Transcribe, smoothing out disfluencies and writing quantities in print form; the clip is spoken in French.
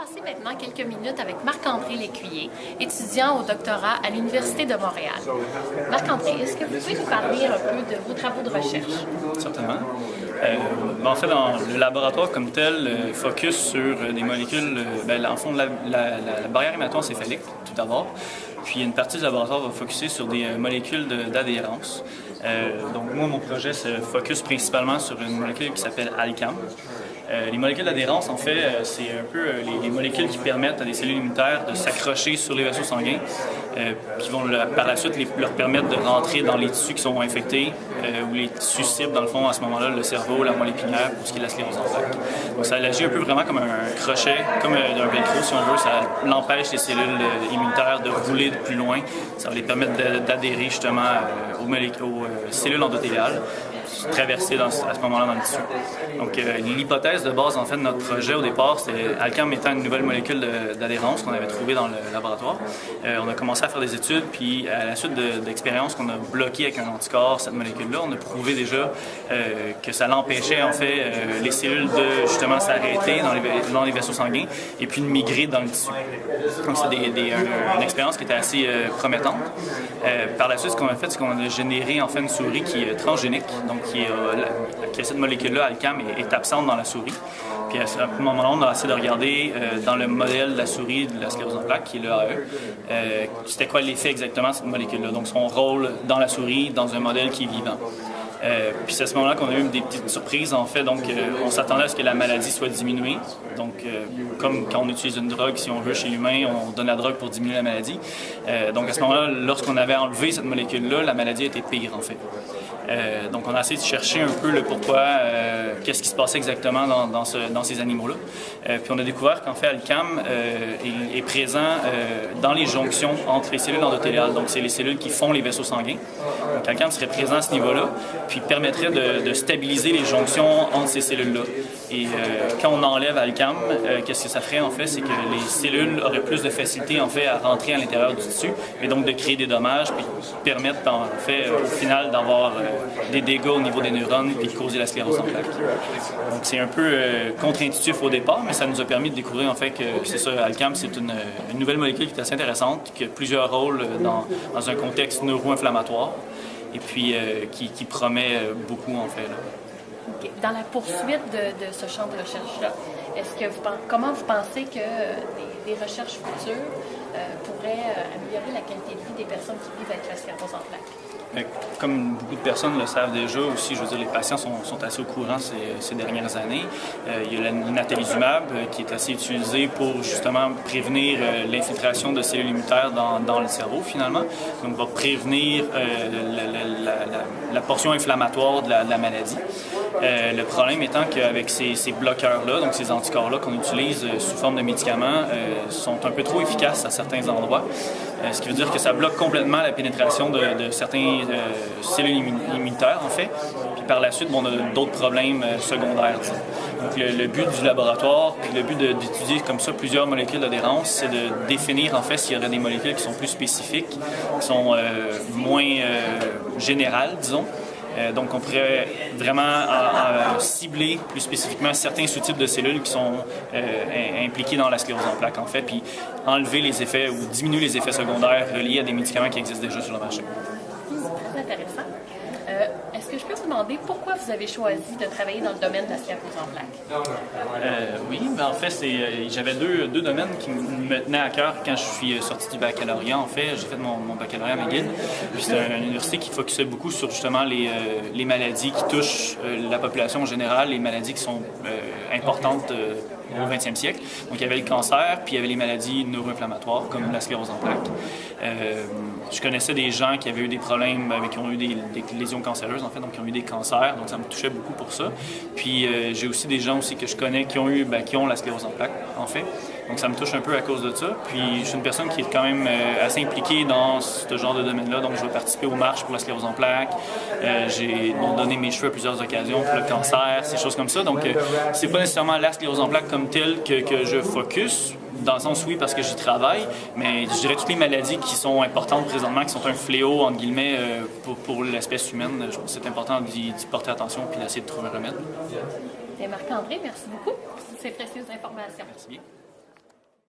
passer maintenant quelques minutes avec Marc-André Lécuyer, étudiant au doctorat à l'Université de Montréal. Marc-André, est-ce que vous pouvez nous parler un peu de vos travaux de recherche? Certainement. En fait, dans le laboratoire comme tel, focus sur des molécules, en fond, la barrière hémato-encéphalique, tout d'abord. Puis une partie du laboratoire va focuser sur des molécules d'adhérence. Donc moi, mon projet se focus principalement sur une molécule qui s'appelle ALCAM. Les molécules d'adhérence, en fait, c'est un peu les molécules qui permettent à des cellules immunitaires de s'accrocher sur les vaisseaux sanguins, qui vont par la suite leur permettre de rentrer dans les tissus qui sont infectés, ou les tissus cibles, dans le fond, à ce moment-là, le cerveau, la moelle épinière, pour ce qui est de la sclérose en plaques. Donc ça agit un peu vraiment comme un crochet, comme un velcro, si on veut. Ça l'empêche les cellules immunitaires de rouler de plus loin. Ça va les permettre d'adhérer justement aux cellules endothéliales, traversées à ce moment-là dans le tissu. Donc l'hypothèse de base, en fait, de notre projet au départ, c'était ALCAM étant une nouvelle molécule d'adhérence qu'on avait trouvée dans le laboratoire. On a commencé à faire des études, puis à la suite d'expériences qu'on a bloquées avec un anticorps, cette molécule-là, on a prouvé déjà que ça l'empêchait, en fait, les cellules de justement s'arrêter dans les vaisseaux sanguins et puis de migrer dans le tissu. Donc c'est une expérience qui était assez promettante. Par la suite, ce qu'on a fait, c'est qu'on a généré en fait une souris qui est transgénique, donc qui a cette molécule-là, ALCAM, est absente dans la souris. Puis à ce moment-là, on a essayé de regarder dans le modèle de la souris de la sclérose en plaques, qui est l'EAE, c'était quoi l'effet exactement de cette molécule-là, donc son rôle dans la souris, dans un modèle qui est vivant. Puis c'est à ce moment-là qu'on a eu des petites surprises, en fait. Donc, on s'attendait à ce que la maladie soit diminuée. Donc, comme quand on utilise une drogue, si on veut, chez l'humain, on donne la drogue pour diminuer la maladie. Donc, à ce moment-là, lorsqu'on avait enlevé cette molécule-là, la maladie était pire, en fait. Donc, on a essayé de chercher un peu le pourquoi, qu'est-ce qui se passait exactement dans ces animaux-là. Puis on a découvert qu'en fait, ALCAM est présent dans les jonctions entre les cellules endothéliales. Donc, c'est les cellules qui font les vaisseaux sanguins. Donc, ALCAM serait présent à ce niveau-là, puis permettrait de stabiliser les jonctions entre ces cellules-là. Et quand on enlève ALCAM, qu'est-ce que ça ferait, en fait? C'est que les cellules auraient plus de facilité, en fait, à rentrer à l'intérieur du tissu, et donc de créer des dommages, puis permettre, en fait, au final, d'avoir des dégâts au niveau des neurones puis de causer la sclérose en plaques. Donc c'est un peu contre-intuitif au départ, mais ça nous a permis de découvrir en fait que c'est ça, ALCAM, c'est une nouvelle molécule qui est assez intéressante, qui a plusieurs rôles dans un contexte neuro-inflammatoire et puis qui promet beaucoup en fait. Là. Okay. Dans la poursuite de ce champ de recherche-là, comment vous pensez que des recherches futures pourraient améliorer la qualité de vie des personnes qui vivent avec la sclérose en plaques? Comme beaucoup de personnes le savent déjà aussi, je veux dire, les patients sont assez au courant ces dernières années. Il y a le natalizumab qui est assez utilisé pour justement prévenir l'infiltration de cellules immunitaires dans le cerveau finalement. Donc va prévenir la portion inflammatoire de la maladie. Le problème étant qu'avec ces bloqueurs-là, donc ces anticorps-là qu'on utilise sous forme de médicaments, sont un peu trop efficaces à certains endroits. Ce qui veut dire que ça bloque complètement la pénétration de certaines cellules immunitaires, en fait. Puis par la suite, on a d'autres problèmes secondaires. Disons. Donc le but du laboratoire, puis le but d'étudier comme ça plusieurs molécules d'adhérence, c'est de définir en fait s'il y aurait des molécules qui sont plus spécifiques, qui sont moins générales, disons. Donc, on pourrait vraiment cibler plus spécifiquement certains sous-types de cellules qui sont impliqués dans la sclérose en plaques, en fait, puis enlever les effets ou diminuer les effets secondaires reliés à des médicaments qui existent déjà sur le marché. Très intéressant. Est-ce que je peux vous demander pourquoi vous avez choisi de travailler dans le domaine de la sclérose en plaques? Oui, en fait, j'avais deux domaines qui me tenaient à cœur quand je suis sorti du baccalauréat. En fait, j'ai fait mon baccalauréat à McGill. Puis c'est une université qui focusait beaucoup sur justement les maladies qui touchent la population en général, les maladies qui sont importantes au 20e siècle. Donc, il y avait le cancer, puis il y avait les maladies neuro-inflammatoires, comme la sclérose en plaques. Je connaissais des gens qui avaient eu des problèmes, qui ont eu des lésions cancéreuses, en fait, donc qui ont eu des cancers, donc ça me touchait beaucoup pour ça. Puis, j'ai aussi des gens aussi que je connais qui ont la sclérose en plaques, en fait. Donc, ça me touche un peu à cause de ça. Puis, je suis une personne qui est quand même assez impliquée dans ce genre de domaine-là. Donc, je vais participer aux marches pour la sclérose en plaques. J'ai donné mes cheveux à plusieurs occasions pour le cancer, ces choses comme ça. Donc, c'est pas nécessairement la sclérose en plaques comme telle que je focus. Dans le sens, oui, parce que j'y travaille, mais je dirais toutes les maladies qui sont importantes présentement, qui sont un fléau, entre guillemets, pour l'espèce humaine, je pense que c'est important d'y porter attention et d'essayer de trouver un remède. Marc-André, merci beaucoup pour toutes ces précieuses informations. Merci bien.